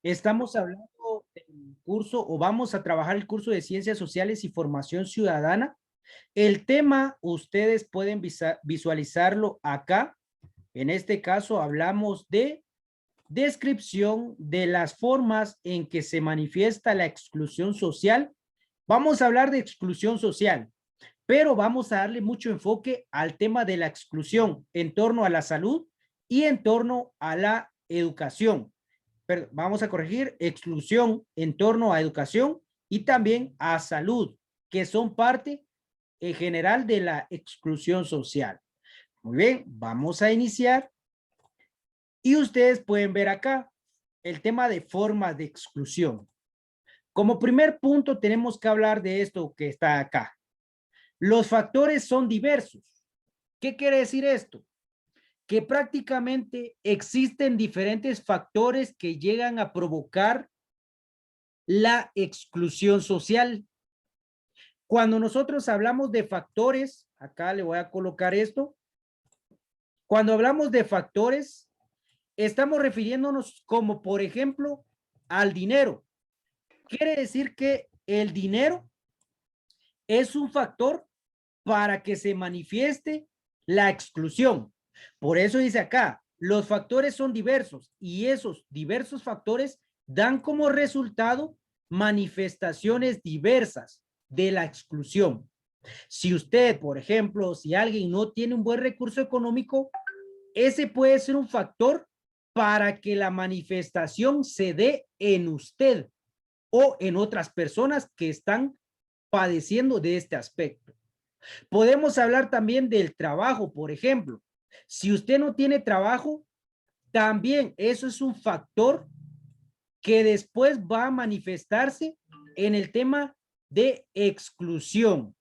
Estamos hablando del curso o vamos a trabajar el curso de Ciencias Sociales y Formación Ciudadana. El tema ustedes pueden visualizarlo acá. En este caso hablamos de descripción de las formas en que se manifiesta la exclusión social. Vamos a hablar de exclusión social, pero vamos a darle mucho enfoque al tema de la exclusión en torno a la salud y en torno a la educación. Pero vamos a corregir, exclusión en torno a educación y también a salud, que son parte en general de la exclusión social. Muy bien, vamos a iniciar. Y ustedes pueden ver acá el tema de formas de exclusión. Como primer punto tenemos que hablar de esto que está acá. Los factores son diversos. ¿Qué quiere decir esto? Que prácticamente existen diferentes factores que llegan a provocar la exclusión social. Cuando nosotros hablamos de factores, acá le voy a colocar esto. Cuando hablamos de factores, estamos refiriéndonos como, por ejemplo, al dinero. Quiere decir que el dinero es un factor para que se manifieste la exclusión. Por eso dice acá, los factores son diversos y esos diversos factores dan como resultado manifestaciones diversas de la exclusión. Si usted, por ejemplo, si alguien no tiene un buen recurso económico, ese puede ser un factor para que la manifestación se dé en usted o en otras personas que están padeciendo de este aspecto. Podemos hablar también del trabajo, por ejemplo. Si usted no tiene trabajo, también eso es un factor que después va a manifestarse en el tema de exclusión.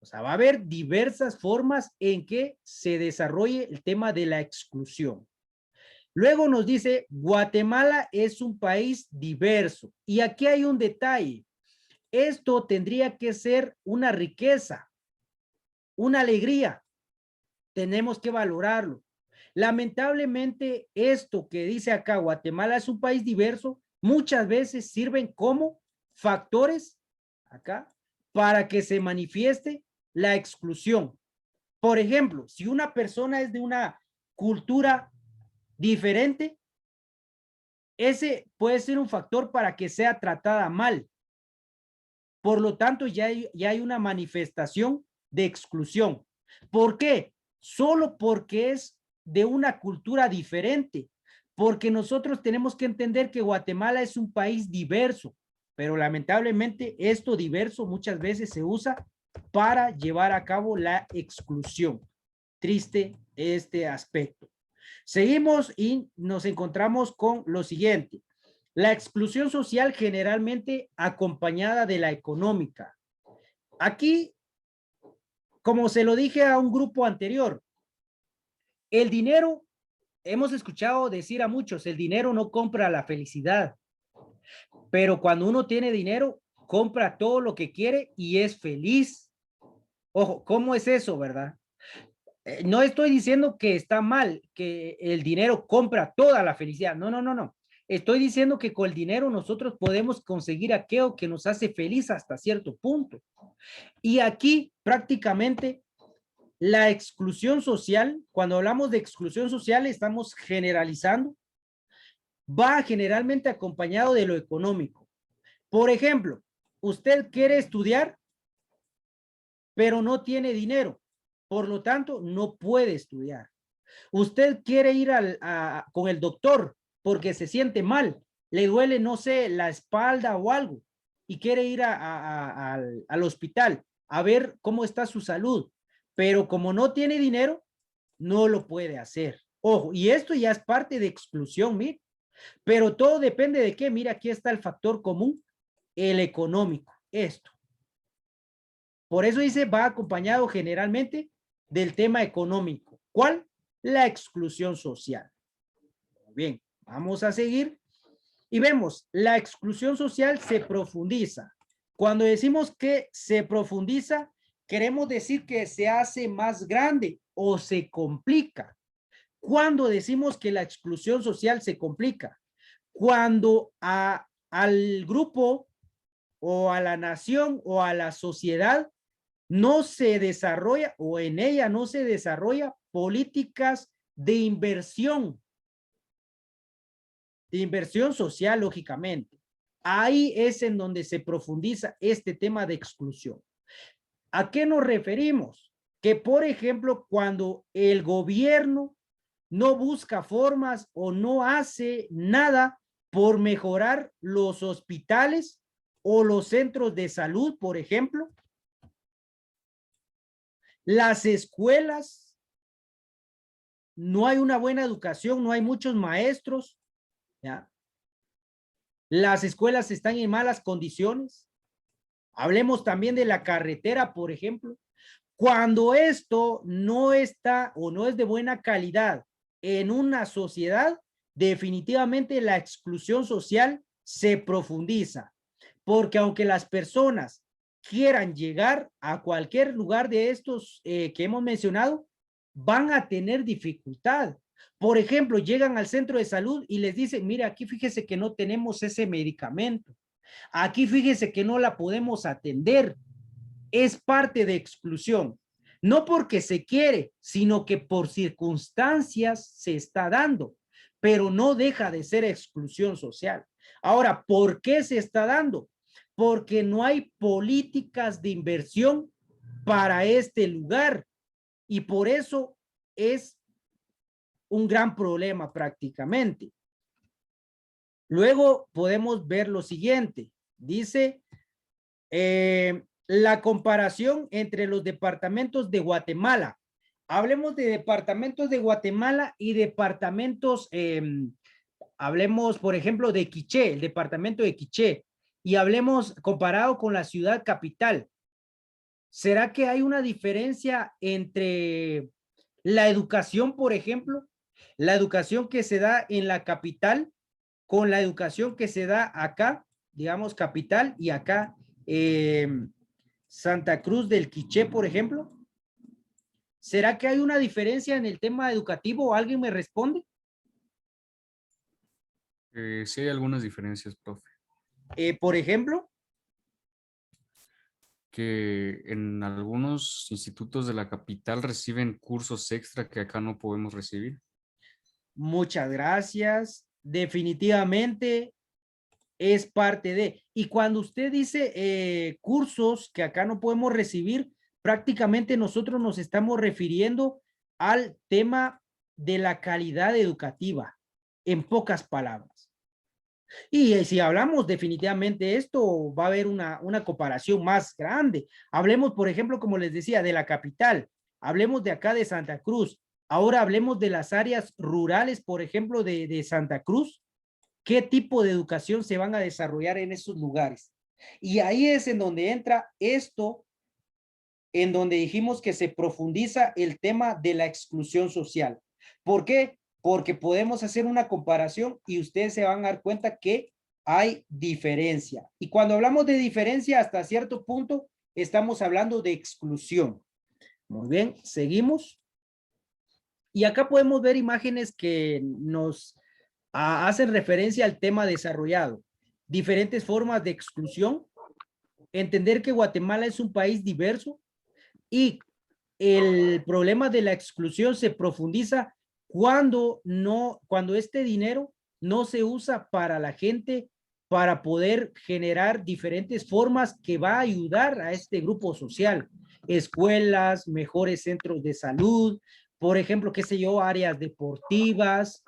O sea, va a haber diversas formas en que se desarrolle el tema de la exclusión. Luego nos dice, Guatemala es un país diverso. Y aquí hay un detalle. Esto tendría que ser una riqueza, una alegría. Tenemos que valorarlo. Lamentablemente, esto que dice acá, Guatemala es un país diverso, muchas veces sirven como factores acá para que se manifieste la exclusión. Por ejemplo, si una persona es de una cultura diferente, ese puede ser un factor para que sea tratada mal. Por lo tanto, ya hay una manifestación de exclusión. ¿Por qué? Solo porque es de una cultura diferente. Porque nosotros tenemos que entender que Guatemala es un país diverso, pero lamentablemente esto diverso muchas veces se usa para llevar a cabo la exclusión. Triste este aspecto. Seguimos y nos encontramos con lo siguiente. La exclusión social generalmente acompañada de la económica. Aquí, como se lo dije a un grupo anterior, el dinero, hemos escuchado decir a muchos, el dinero no compra la felicidad, pero cuando uno tiene dinero, compra todo lo que quiere y es feliz. Ojo, ¿cómo es eso, verdad? No estoy diciendo que está mal, que el dinero compra toda la felicidad. No, no, no, no. Estoy diciendo que con el dinero nosotros podemos conseguir aquello que nos hace feliz hasta cierto punto. Y aquí prácticamente la exclusión social, cuando hablamos de exclusión social, estamos generalizando, va generalmente acompañado de lo económico. Por ejemplo, usted quiere estudiar, pero no tiene dinero. Por lo tanto, no puede estudiar. Usted quiere ir con el doctor porque se siente mal, le duele, no sé, la espalda o algo, y quiere ir al hospital a ver cómo está su salud, pero como no tiene dinero, no lo puede hacer. Ojo, y esto ya es parte de exclusión, mire, pero todo depende de qué. Mira, aquí está el factor común, el económico, esto. Por eso dice, va acompañado generalmente del tema económico. ¿Cuál? La exclusión social. Bien, vamos a seguir y vemos, la exclusión social se profundiza. Cuando decimos que se profundiza, queremos decir que se hace más grande o se complica. Cuando decimos que la exclusión social se complica, cuando al grupo o a la nación o a la sociedad no se desarrolla o en ella no se desarrolla políticas de inversión social, lógicamente. Ahí es en donde se profundiza este tema de exclusión. ¿A qué nos referimos? Que, por ejemplo, cuando el gobierno no busca formas o no hace nada por mejorar los hospitales o los centros de salud, por ejemplo, las escuelas, no hay una buena educación, no hay muchos maestros, ¿ya? Las escuelas están en malas condiciones. Hablemos también de la carretera, por ejemplo. Cuando esto no está o no es de buena calidad en una sociedad, definitivamente la exclusión social se profundiza, porque aunque las personas quieran llegar a cualquier lugar de estos que hemos mencionado, van a tener dificultad. Por ejemplo, llegan al centro de salud y les dicen, mire, aquí fíjese que no tenemos ese medicamento. Aquí fíjese que no la podemos atender. Es parte de exclusión. No porque se quiere, sino que por circunstancias se está dando, pero no deja de ser exclusión social. Ahora, ¿por qué se está dando? Porque no hay políticas de inversión para este lugar y por eso es un gran problema prácticamente. Luego podemos ver lo siguiente. Dice, la comparación entre los departamentos de Guatemala. Hablemos de departamentos de Guatemala y departamentos, hablemos, por ejemplo, de Quiché, el departamento de Quiché, y hablemos comparado con la ciudad capital. ¿Será que hay una diferencia entre la educación, por ejemplo, la educación que se da en la capital con la educación que se da acá, digamos, capital, y acá Santa Cruz del Quiché, por ejemplo? ¿Será que hay una diferencia en el tema educativo? ¿Alguien me responde? Sí hay algunas diferencias, profe. Por ejemplo, Que en algunos institutos de la capital reciben cursos extra que acá no podemos recibir. muchas gracias. Definitivamente es parte de. Y cuando usted dice cursos que acá no podemos recibir, prácticamente nosotros nos estamos refiriendo al tema de la calidad educativa, en pocas palabras. Y si hablamos definitivamente esto, va a haber una comparación más grande. Hablemos, por ejemplo, como les decía, de la capital. Hablemos de acá de Santa Cruz. Ahora hablemos de las áreas rurales, por ejemplo, de Santa Cruz. ¿Qué tipo de educación se van a desarrollar en esos lugares? Y ahí es en donde entra esto, en donde dijimos que se profundiza el tema de la exclusión social. ¿Por qué? Porque podemos hacer una comparación y ustedes se van a dar cuenta que hay diferencia. Y cuando hablamos de diferencia, hasta cierto punto, estamos hablando de exclusión. Muy bien, seguimos. Y acá podemos ver imágenes que nos hacen referencia al tema desarrollado. Diferentes formas de exclusión. Entender que Guatemala es un país diverso y el problema de la exclusión se profundiza cuando este dinero no se usa para la gente para poder generar diferentes formas que va a ayudar a este grupo social. Escuelas, mejores centros de salud, por ejemplo, qué sé yo, áreas deportivas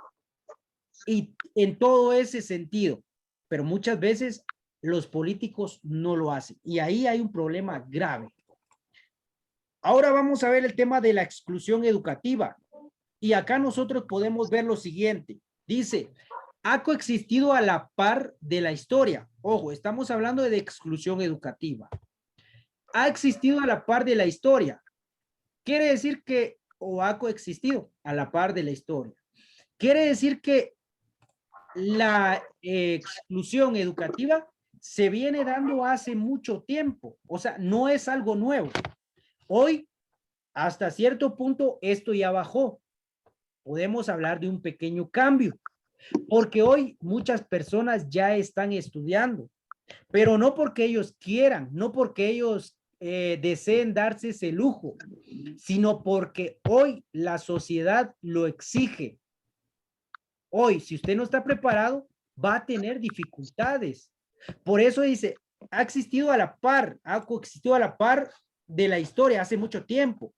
y en todo ese sentido. Pero muchas veces los políticos no lo hacen y ahí hay un problema grave. Ahora vamos a ver el tema de la exclusión educativa. Y acá nosotros podemos ver lo siguiente. Dice, ha coexistido a la par de la historia. Ojo, estamos hablando de exclusión educativa. Ha existido a la par de la historia. Quiere decir que, o ha coexistido a la par de la historia. Quiere decir que la exclusión educativa se viene dando hace mucho tiempo. O sea, no es algo nuevo. Hoy, hasta cierto punto, esto ya bajó. Podemos hablar de un pequeño cambio, Porque hoy muchas personas ya están estudiando, pero no porque ellos quieran, no porque ellos deseen darse ese lujo, sino porque hoy la sociedad lo exige. Hoy, si usted no está preparado, va a tener dificultades. Por eso dice, ha existido a la par, ha coexistido a la par de la historia hace mucho tiempo.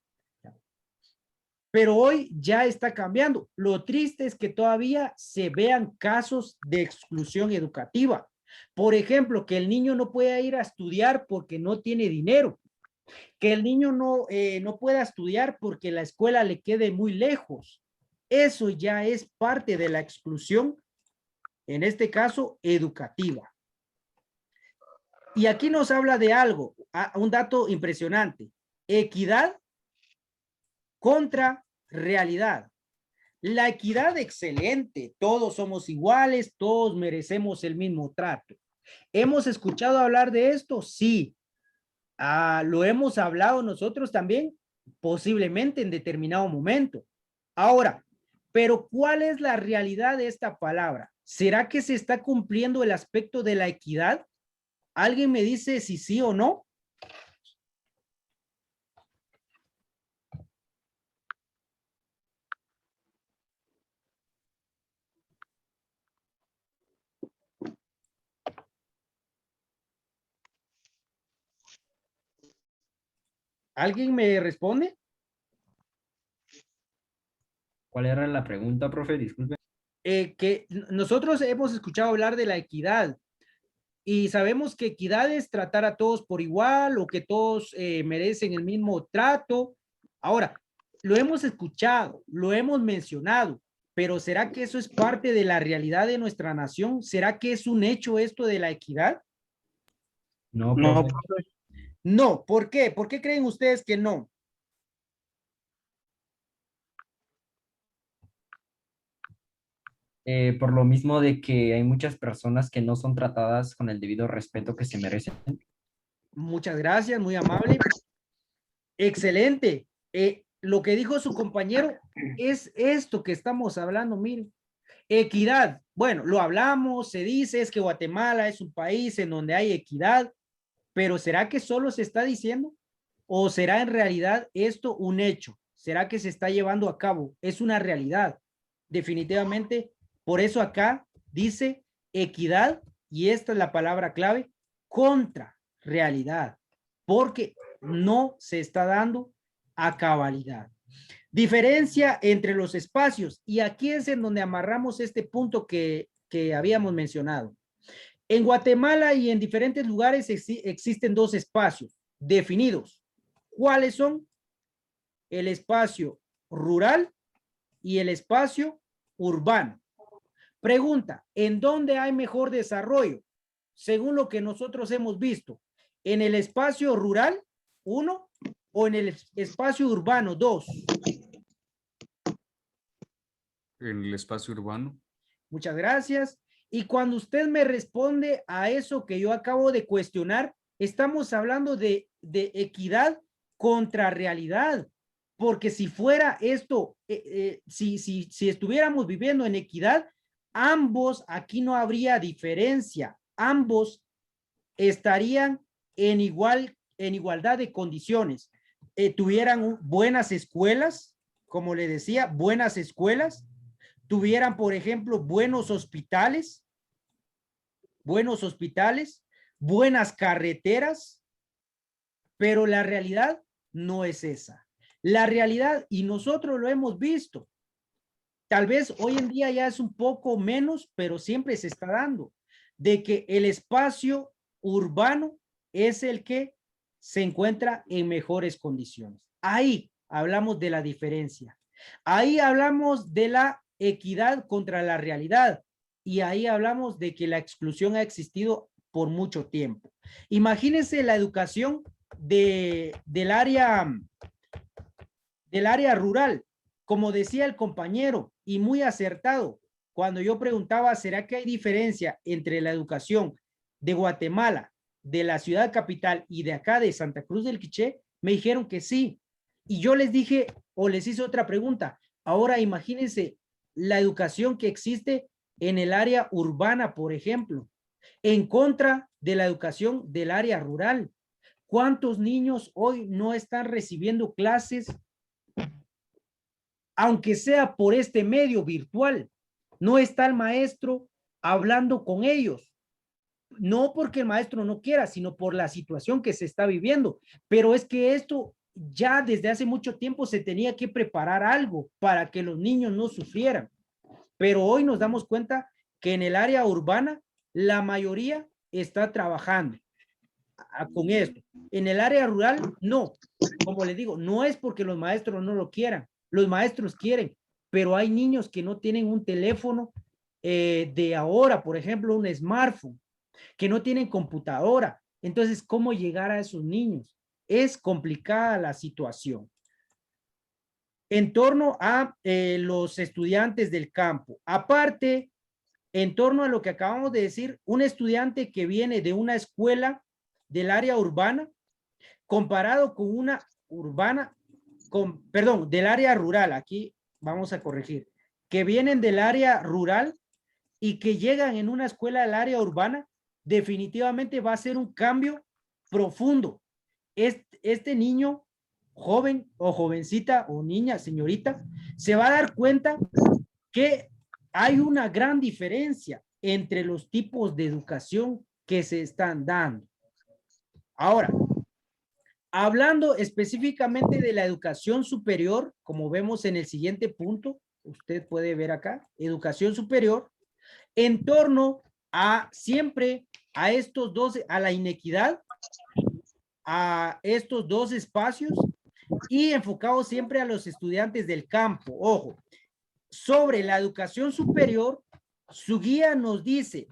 Pero hoy ya está cambiando. Lo triste es que todavía se vean casos de exclusión educativa. Por ejemplo, que el niño no pueda ir a estudiar porque no tiene dinero, que el niño no pueda estudiar porque la escuela le quede muy lejos. Eso ya es parte de la exclusión, en este caso, educativa. Y aquí nos habla de algo, un dato impresionante. Equidad contra realidad. La equidad excelente, todos somos iguales, todos merecemos el mismo trato. ¿Hemos escuchado hablar de esto? Sí. ¿Lo hemos hablado nosotros también? Posiblemente en determinado momento. Ahora, pero ¿cuál es la realidad de esta palabra? ¿Será que se está cumpliendo el aspecto de la equidad? ¿Alguien me dice si sí o no? ¿Alguien me responde? ¿Cuál era la pregunta, profe? Disculpe. Que nosotros hemos escuchado hablar de la equidad y sabemos que equidad es tratar a todos por igual o que todos merecen el mismo trato. Ahora, lo hemos escuchado, lo hemos mencionado, pero ¿será que eso es parte de la realidad de nuestra nación? ¿Será que es un hecho esto de la equidad? No, No, profe. No, ¿por qué? ¿Por qué creen ustedes que no? Por lo mismo de que hay muchas personas que no son tratadas con el debido respeto que se merecen. Muchas gracias, muy amable. Excelente. Lo que dijo su compañero es esto que estamos hablando, miren. Equidad. Bueno, lo hablamos, se dice, es que Guatemala es un país en donde hay equidad, pero ¿será que solo se está diciendo? ¿O será en realidad esto un hecho? ¿Será que se está llevando a cabo? Es una realidad. Definitivamente, por eso acá dice equidad, y esta es la palabra clave, contra realidad, porque no se está dando a cabalidad. Diferencia entre los espacios, y aquí es en donde amarramos este punto que habíamos mencionado. En Guatemala y en diferentes lugares existen dos espacios definidos. ¿Cuáles son? El espacio rural y el espacio urbano. Pregunta, ¿en dónde hay mejor desarrollo? Según lo que nosotros hemos visto, ¿en el espacio rural, uno, o en el espacio urbano, dos? en el espacio urbano. Muchas gracias. Y cuando usted me responde a eso que yo acabo de cuestionar, estamos hablando de equidad contra realidad. Porque si fuera esto, si estuviéramos viviendo en equidad, ambos, aquí no habría diferencia. Ambos estarían en igualdad de condiciones. Tuvieran buenas escuelas, como le decía, buenas escuelas, tuvieran, por ejemplo, buenos hospitales, buenas carreteras, pero la realidad no es esa. La realidad, y nosotros lo hemos visto, tal vez hoy en día ya es un poco menos, pero siempre se está dando, de que el espacio urbano es el que se encuentra en mejores condiciones. Ahí hablamos de la diferencia. Ahí hablamos de la equidad contra la realidad. Y ahí hablamos de que la exclusión ha existido por mucho tiempo. Imagínense la educación del área rural, como decía el compañero, y muy acertado, cuando yo preguntaba, ¿será que hay diferencia entre la educación de Guatemala, de la ciudad capital y de acá de Santa Cruz del Quiché? Me dijeron que sí. Y yo les dije, o les hice otra pregunta, ahora imagínense la educación que existe en el área urbana, por ejemplo, en contra de la educación del área rural. ¿Cuántos niños hoy no están recibiendo clases, aunque sea por este medio virtual? No está el maestro hablando con ellos. No porque el maestro no quiera, sino por la situación que se está viviendo. Pero es que esto ya desde hace mucho tiempo se tenía que preparar algo para que los niños no sufrieran. Pero hoy nos damos cuenta que en el área urbana la mayoría está trabajando con esto. En el área rural, no. Como les digo, no es porque los maestros no lo quieran. Los maestros quieren, pero hay niños que no tienen un teléfono de ahora, por ejemplo, un smartphone, que no tienen computadora. Entonces, ¿cómo llegar a esos niños? Es complicada la situación. En torno a los estudiantes del campo. Aparte, en torno a lo que acabamos de decir, un estudiante que viene de una escuela del área urbana, comparado con una urbana, perdón, del área rural, aquí vamos a corregir, que vienen del área rural y que llegan en una escuela del área urbana, definitivamente va a ser un cambio profundo. Este niño, joven o jovencita o niña, señorita, se va a dar cuenta que hay una gran diferencia entre los tipos de educación que se están dando. Ahora, hablando específicamente de la educación superior, como vemos en el siguiente punto, usted puede ver acá, educación superior, en torno a siempre a estos dos, a la inequidad, a estos dos espacios y enfocado siempre a los estudiantes del campo. Ojo, sobre la educación superior, su guía nos dice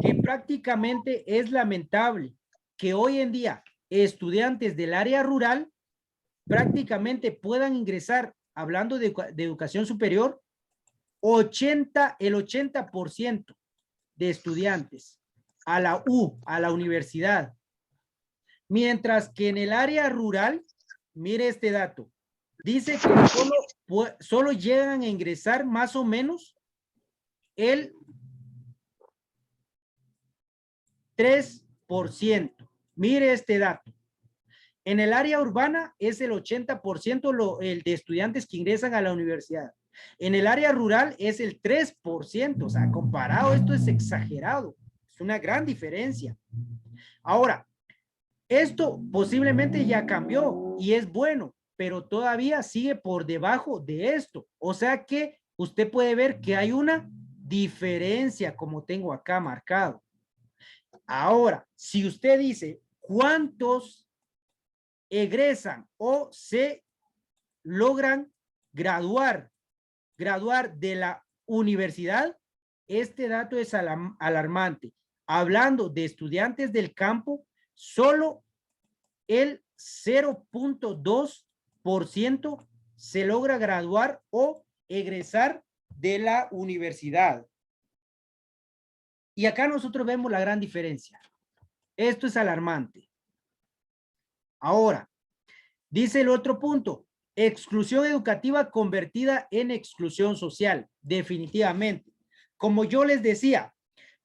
que prácticamente es lamentable que hoy en día estudiantes del área rural prácticamente puedan ingresar, hablando de educación superior, el 80% de estudiantes a la universidad. Mientras que en el área rural, mire este dato, dice que solo llegan a ingresar más o menos el 3%. Mire este dato. En el área urbana es el 80% el de estudiantes que ingresan a la universidad. En el área rural es el 3%. O sea, comparado, esto es exagerado. Es una gran diferencia. Ahora, esto posiblemente ya cambió y es bueno, pero todavía sigue por debajo de esto. O sea que usted puede ver que hay una diferencia, como tengo acá marcado. Ahora, si usted dice cuántos egresan o se logran graduar de la universidad, este dato es alarmante. Hablando de estudiantes del campo, solo el 0.2% se logra graduar o egresar de la universidad. Y acá nosotros vemos la gran diferencia. Esto es alarmante. Ahora, dice el otro punto, exclusión educativa convertida en exclusión social, definitivamente. Como yo les decía,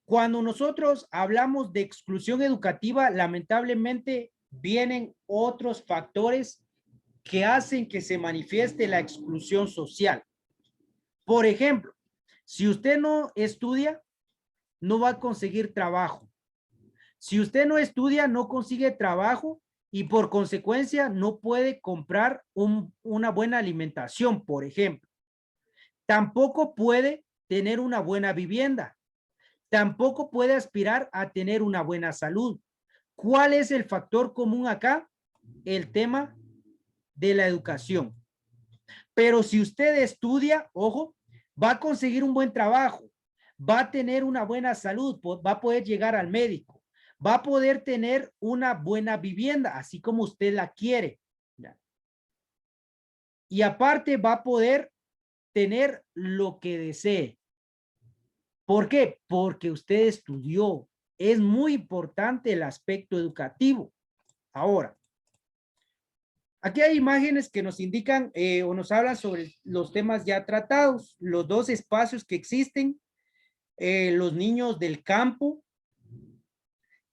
cuando nosotros hablamos de exclusión educativa, lamentablemente vienen otros factores que hacen que se manifieste la exclusión social. Por ejemplo, si usted no estudia, no va a conseguir trabajo. Si usted no estudia, no consigue trabajo y por consecuencia no puede comprar una buena alimentación, por ejemplo. Tampoco puede tener una buena vivienda. Tampoco puede aspirar a tener una buena salud. ¿Cuál es el factor común acá? El tema de la educación. Pero si usted estudia, ojo, va a conseguir un buen trabajo, va a tener una buena salud, va a poder llegar al médico, va a poder tener una buena vivienda, así como usted la quiere. Y aparte va a poder tener lo que desee. ¿Por qué? Porque usted estudió. Es muy importante el aspecto educativo. Ahora, aquí hay imágenes que nos indican o nos hablan sobre los temas ya tratados, los dos espacios que existen. los niños del campo,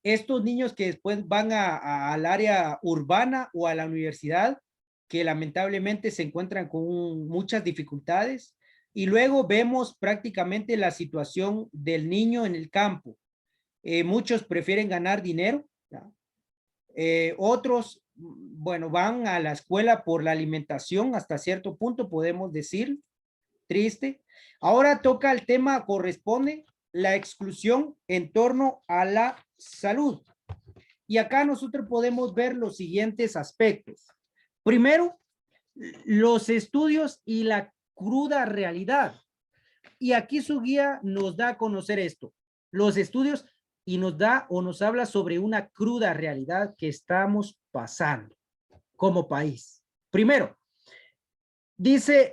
estos niños que después van al área urbana o a la universidad, que lamentablemente se encuentran con muchas dificultades. Y luego vemos prácticamente la situación del niño en el campo. Muchos prefieren ganar dinero. Otros, bueno, van a la escuela por la alimentación, hasta cierto punto podemos decir, triste. Ahora toca el tema, corresponde la exclusión en torno a la salud. Y acá nosotros podemos ver los siguientes aspectos. Primero, los estudios y la cruda realidad. Y aquí su guía nos da a conocer esto. Los estudios y nos da o nos habla sobre una cruda realidad que estamos pasando como país. Primero, dice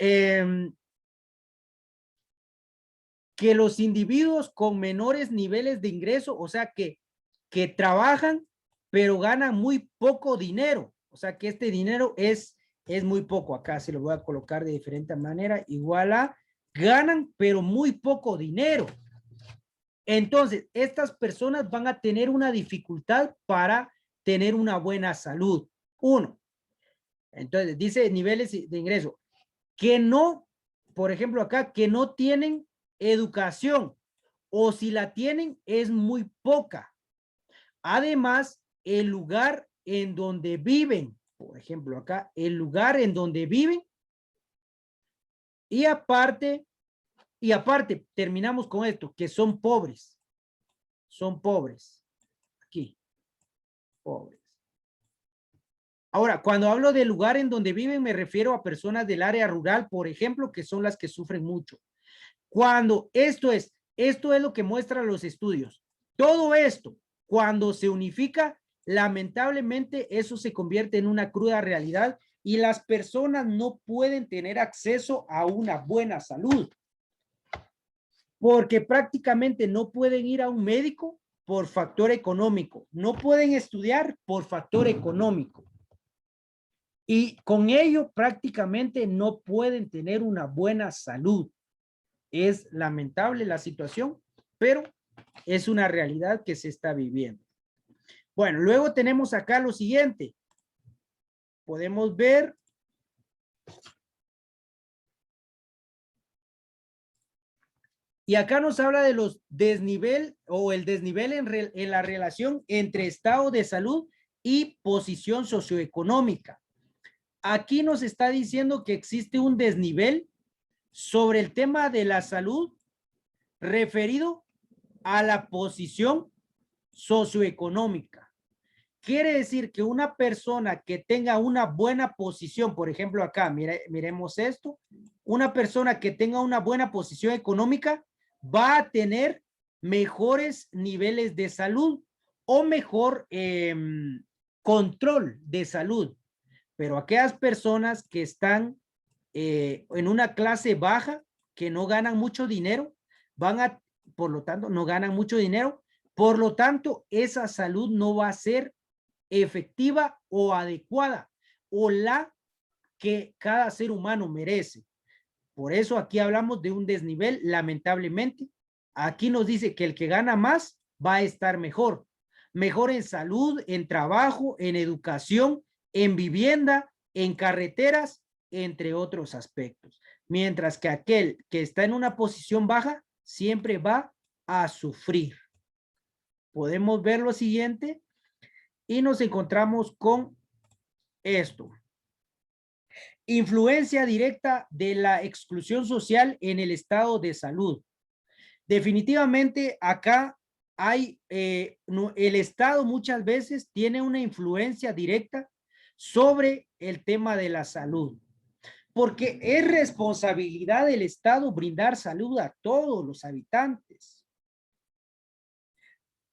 que los individuos con menores niveles de ingreso, o sea, que trabajan, pero ganan muy poco dinero. O sea, que este dinero es muy poco. Acá se lo voy a colocar de diferente manera. Igual a ganan, pero muy poco dinero. Entonces, estas personas van a tener una dificultad para tener una buena salud. Uno. Entonces, dice niveles de ingreso. Que no, por ejemplo, acá, que no tienen educación. O si la tienen, es muy poca. Además, el lugar en donde viven, por ejemplo, acá, el lugar en donde viven, y aparte, terminamos con esto, que son pobres. Son pobres. Aquí, pobres. Ahora, cuando hablo del lugar en donde viven, me refiero a personas del área rural, por ejemplo, que son las que sufren mucho. Cuando esto es lo que muestran los estudios. Todo esto, cuando se unifica, lamentablemente eso se convierte en una cruda realidad y las personas no pueden tener acceso a una buena salud. Porque prácticamente no pueden ir a un médico por factor económico. No pueden estudiar por factor económico. Y con ello prácticamente no pueden tener una buena salud. Es lamentable la situación, pero es una realidad que se está viviendo. Bueno, luego tenemos acá lo siguiente. Podemos ver y acá nos habla de los desnivel o el desnivel en la relación entre estado de salud y posición socioeconómica. Aquí nos está diciendo que existe un desnivel sobre el tema de la salud referido a la posición socioeconómica. Quiere decir que una persona que tenga una buena posición, por ejemplo acá, miremos esto, una persona que tenga una buena posición económica va a tener mejores niveles de salud o mejor control de salud. Pero aquellas personas que están en una clase baja, que no ganan mucho dinero, por lo tanto, no ganan mucho dinero, por lo tanto, esa salud no va a ser efectiva o adecuada o la que cada ser humano merece. Por eso aquí hablamos de un desnivel, lamentablemente. Aquí nos dice que el que gana más va a estar mejor. Mejor en salud, en trabajo, en educación, en vivienda, en carreteras, entre otros aspectos. Mientras que aquel que está en una posición baja siempre va a sufrir. Podemos ver lo siguiente y nos encontramos con esto. Influencia directa de la exclusión social en el estado de salud. Definitivamente acá hay, el Estado muchas veces tiene una influencia directa sobre el tema de la salud, porque es responsabilidad del Estado brindar salud a todos los habitantes.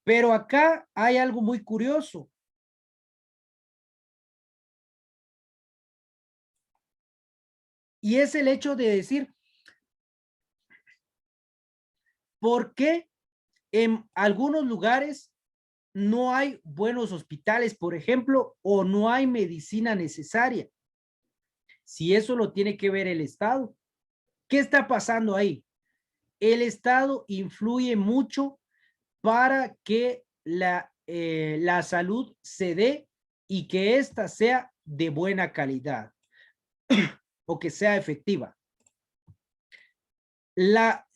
Pero acá hay algo muy curioso. Y es el hecho de decir, ¿por qué en algunos lugares no hay buenos hospitales, por ejemplo, o no hay medicina necesaria? Si eso lo tiene que ver el Estado. ¿Qué está pasando ahí? el Estado influye mucho para que la salud se dé y que ésta sea de buena calidad o que sea efectiva.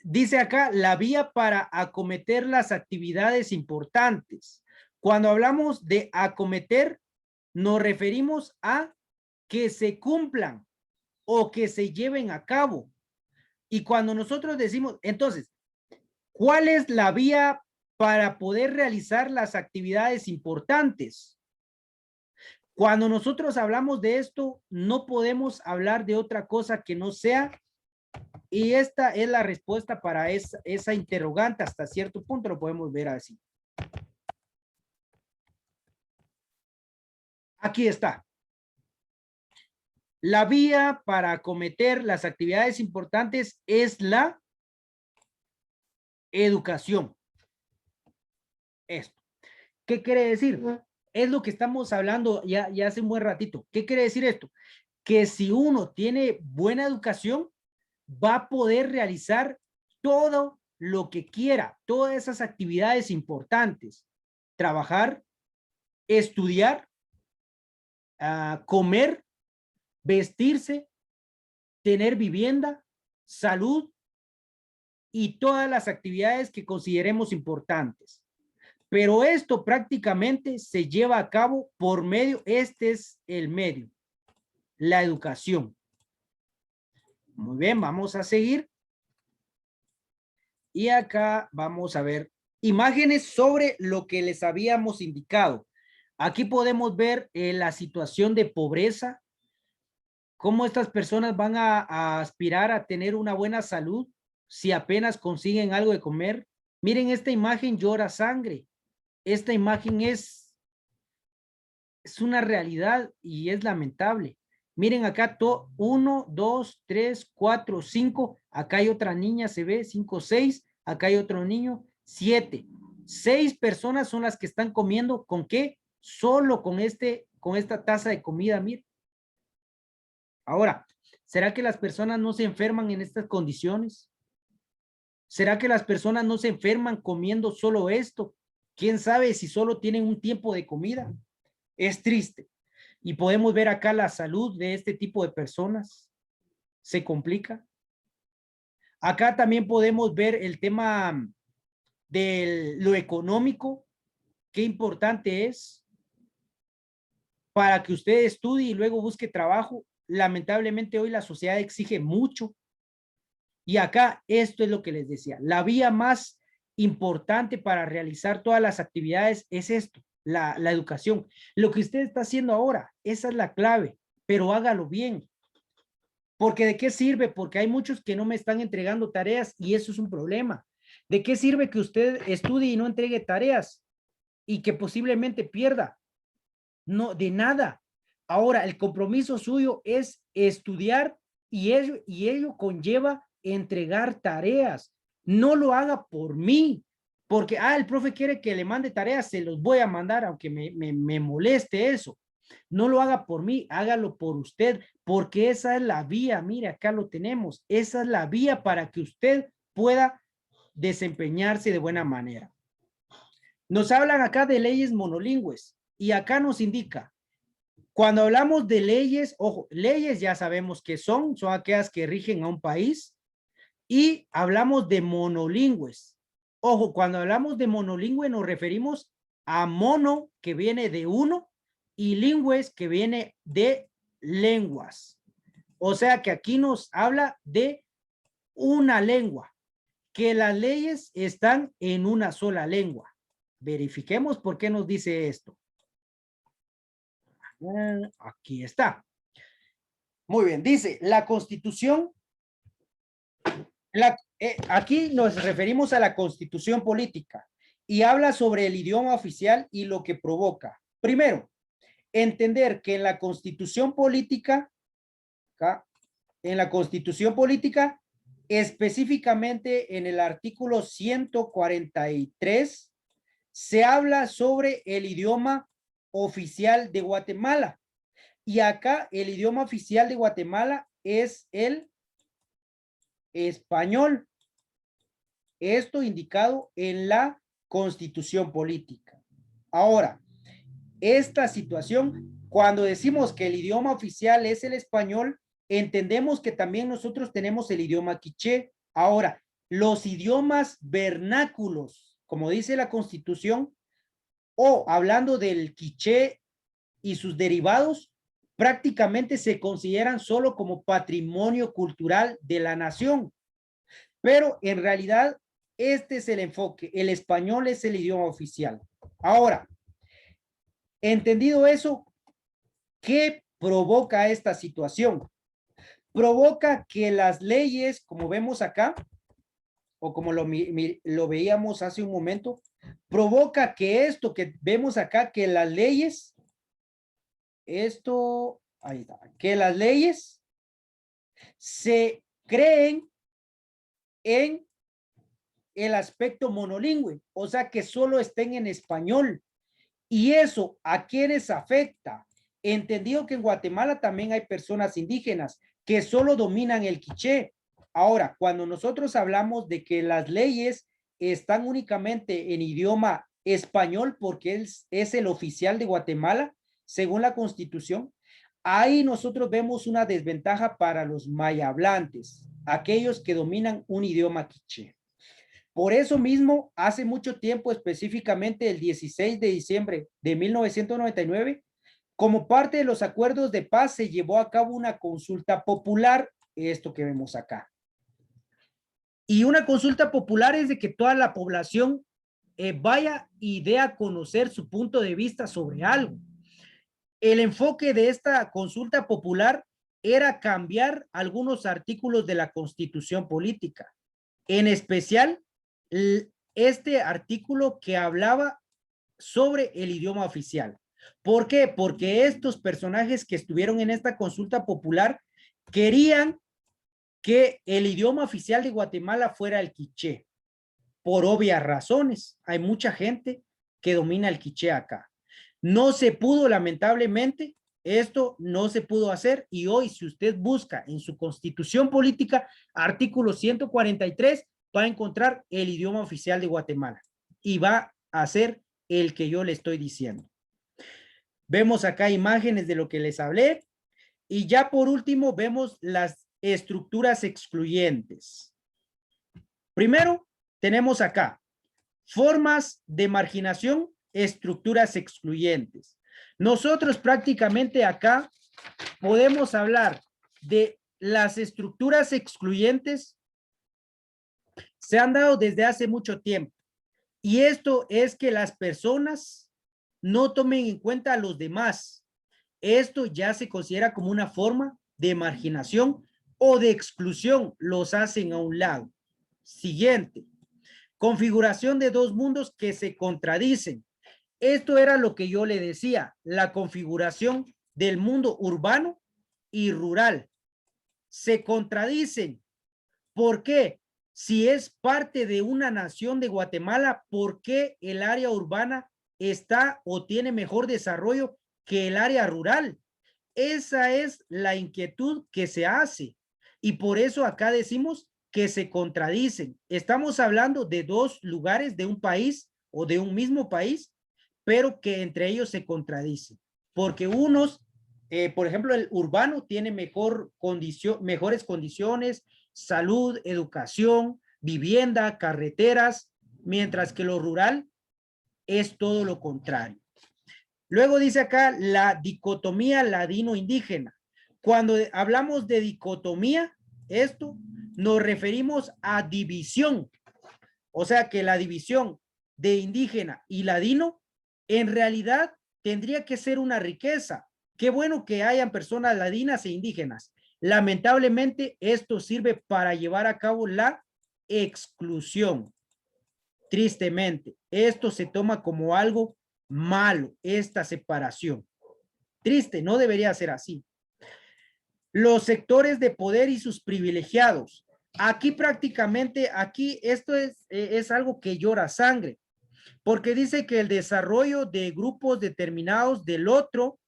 Dice acá, la vía para acometer las actividades importantes. Cuando hablamos de acometer, nos referimos a que se cumplan o que se lleven a cabo. Y cuando nosotros decimos, entonces, ¿cuál es la vía para poder realizar las actividades importantes? Cuando nosotros hablamos de esto, no podemos hablar de otra cosa que no sea, y esta es la respuesta para esa interrogante. Hasta cierto punto lo podemos ver así. Aquí está. La vía para acometer las actividades importantes es la educación. Esto. ¿Qué quiere decir? Es lo que estamos hablando ya hace un buen ratito. ¿Qué quiere decir esto? Que si uno tiene buena educación, va a poder realizar todo lo que quiera, todas esas actividades importantes. Trabajar, estudiar, comer, vestirse, tener vivienda, salud y todas las actividades que consideremos importantes. Pero esto prácticamente se lleva a cabo por medio, este es el medio, la educación. Muy bien, vamos a seguir. Y acá vamos a ver imágenes sobre lo que les habíamos indicado. Aquí podemos ver la situación de pobreza, cómo estas personas van a aspirar a tener una buena salud si apenas consiguen algo de comer. Miren, esta imagen llora sangre. Esta imagen es una realidad y es lamentable. Miren acá, 1, 2, 3, 4, 5. Acá hay otra niña, se ve, 5, 6. Acá hay otro niño, 7. 6 personas son las que están comiendo. ¿Con qué? Solo con esta taza de comida, miren. Ahora, ¿será que las personas no se enferman en estas condiciones? ¿Será que las personas no se enferman comiendo solo esto? ¿Quién sabe si solo tienen un tiempo de comida? Es triste. Y podemos ver acá la salud de este tipo de personas. Se complica. Acá también podemos ver el tema de lo económico. Qué importante es para que usted estudie y luego busque trabajo. Lamentablemente hoy la sociedad exige mucho. Y acá esto es lo que les decía. La vía más importante para realizar todas las actividades es esto, la educación. Lo que usted está haciendo ahora, esa es la clave, pero hágalo bien. Porque ¿de qué sirve? Porque hay muchos que no me están entregando tareas y eso es un problema. ¿De qué sirve que usted estudie y no entregue tareas y que posiblemente pierda? No, de nada. Ahora, el compromiso suyo es estudiar y ello conlleva entregar tareas. No lo haga por mí, porque, el profe quiere que le mande tareas, se los voy a mandar, aunque me moleste eso. No lo haga por mí, hágalo por usted, porque esa es la vía. Mire, acá lo tenemos. Esa es la vía para que usted pueda desempeñarse de buena manera. Nos hablan acá de leyes monolingües y acá nos indica, cuando hablamos de leyes, ojo, leyes ya sabemos que son aquellas que rigen a un país, y hablamos de monolingües. Ojo, cuando hablamos de monolingüe nos referimos a mono, que viene de uno, y lingües, que viene de lenguas. O sea que aquí nos habla de una lengua, que las leyes están en una sola lengua. Verifiquemos por qué nos dice esto. Aquí está. Muy bien, dice la Constitución. Aquí nos referimos a la Constitución política y habla sobre el idioma oficial y lo que provoca. Primero, entender que en la Constitución política, específicamente en el artículo 143, se habla sobre el idioma oficial de Guatemala. Y acá el idioma oficial de Guatemala es el español. esto indicado en la Constitución política. Ahora, esta situación, cuando decimos que el idioma oficial es el español, entendemos que también nosotros tenemos el idioma quiché. Ahora, los idiomas vernáculos, como dice la Constitución, o hablando del quiché y sus derivados, prácticamente se consideran solo como patrimonio cultural de la nación. Pero en realidad, este es el enfoque. El español es el idioma oficial. Ahora, entendido eso, ¿qué provoca esta situación? Provoca que las leyes, como vemos acá, o como lo veíamos hace un momento, provoca que esto que vemos acá, que las leyes, ahí está, que las leyes se creen en el aspecto monolingüe, o sea, que solo estén en español. ¿Y eso a quiénes afecta? Entendido que en Guatemala también hay personas indígenas que solo dominan el quiché. Ahora, cuando nosotros hablamos de que las leyes están únicamente en idioma español porque es el oficial de Guatemala, según la Constitución, ahí nosotros vemos una desventaja para los maya hablantes, aquellos que dominan un idioma quiché. Por eso mismo, hace mucho tiempo, específicamente el 16 de diciembre de 1999, como parte de los acuerdos de paz, se llevó a cabo una consulta popular, esto que vemos acá. Y una consulta popular es de que toda la población vaya y dé a conocer su punto de vista sobre algo. El enfoque de esta consulta popular era cambiar algunos artículos de la Constitución política, en especial este artículo que hablaba sobre el idioma oficial. ¿Por qué? Porque estos personajes que estuvieron en esta consulta popular querían que el idioma oficial de Guatemala fuera el quiché, por obvias razones. Hay mucha gente que domina el quiché acá. No se pudo, lamentablemente, esto no se pudo hacer y hoy si usted busca en su Constitución política, artículo 143, va a encontrar el idioma oficial de Guatemala y va a ser el que yo le estoy diciendo. Vemos acá imágenes de lo que les hablé y ya por último vemos las estructuras excluyentes. Primero, tenemos acá formas de marginación, estructuras excluyentes. Nosotros prácticamente acá podemos hablar de las estructuras excluyentes, se han dado desde hace mucho tiempo. Y esto es que las personas no tomen en cuenta a los demás. Esto ya se considera como una forma de marginación o de exclusión. Los hacen a un lado. Siguiente. Configuración de dos mundos que se contradicen. Esto era lo que yo le decía, la configuración del mundo urbano y rural. Se contradicen. ¿Por qué? Si es parte de una nación de Guatemala, ¿por qué el área urbana está o tiene mejor desarrollo que el área rural? Esa es la inquietud que se hace. Y por eso acá decimos que se contradicen. Estamos hablando de dos lugares de un país o de un mismo país, pero que entre ellos se contradicen. Porque unos, por ejemplo, el urbano tiene mejores condiciones, salud, educación, vivienda, carreteras, mientras que lo rural es todo lo contrario. Luego dice acá la dicotomía ladino-indígena. Cuando hablamos de dicotomía, esto nos referimos a división. O sea que la división de indígena y ladino en realidad tendría que ser una riqueza. Qué bueno que hayan personas ladinas e indígenas. Lamentablemente esto sirve para llevar a cabo la exclusión. Tristemente, esto se toma como algo malo, esta separación. Triste, no debería ser así. Los sectores de poder y sus privilegiados. Aquí prácticamente, aquí esto es algo que llora sangre, porque dice que el desarrollo de grupos determinados del otro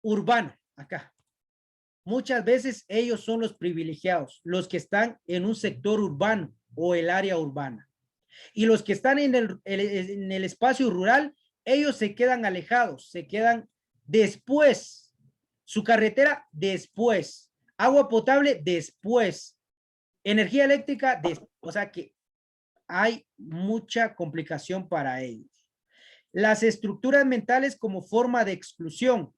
urbano, acá. muchas veces ellos son los privilegiados, los que están en un sector urbano o el área urbana. Y los que están en el espacio rural, ellos se quedan alejados, se quedan después. Su carretera después. Agua potable después. Energía eléctrica después. O sea que hay mucha complicación para ellos. Las estructuras mentales como forma de exclusión.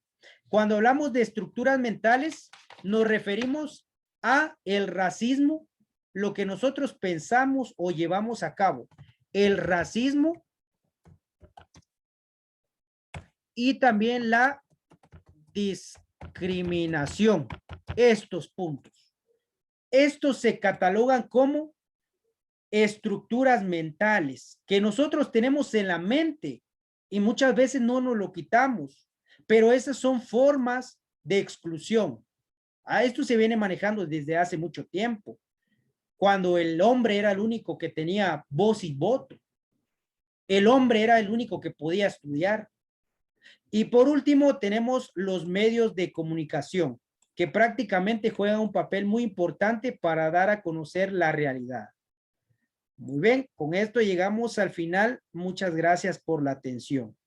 Cuando hablamos de estructuras mentales, nos referimos a el racismo, lo que nosotros pensamos o llevamos a cabo. El racismo y también la discriminación. Estos puntos. Estos se catalogan como estructuras mentales que nosotros tenemos en la mente y muchas veces no nos lo quitamos, pero esas son formas de exclusión. Esto se viene manejando desde hace mucho tiempo, cuando el hombre era el único que tenía voz y voto. El hombre era el único que podía estudiar. Y por último, tenemos los medios de comunicación, que prácticamente juegan un papel muy importante para dar a conocer la realidad. Muy bien, con esto llegamos al final. Muchas gracias por la atención.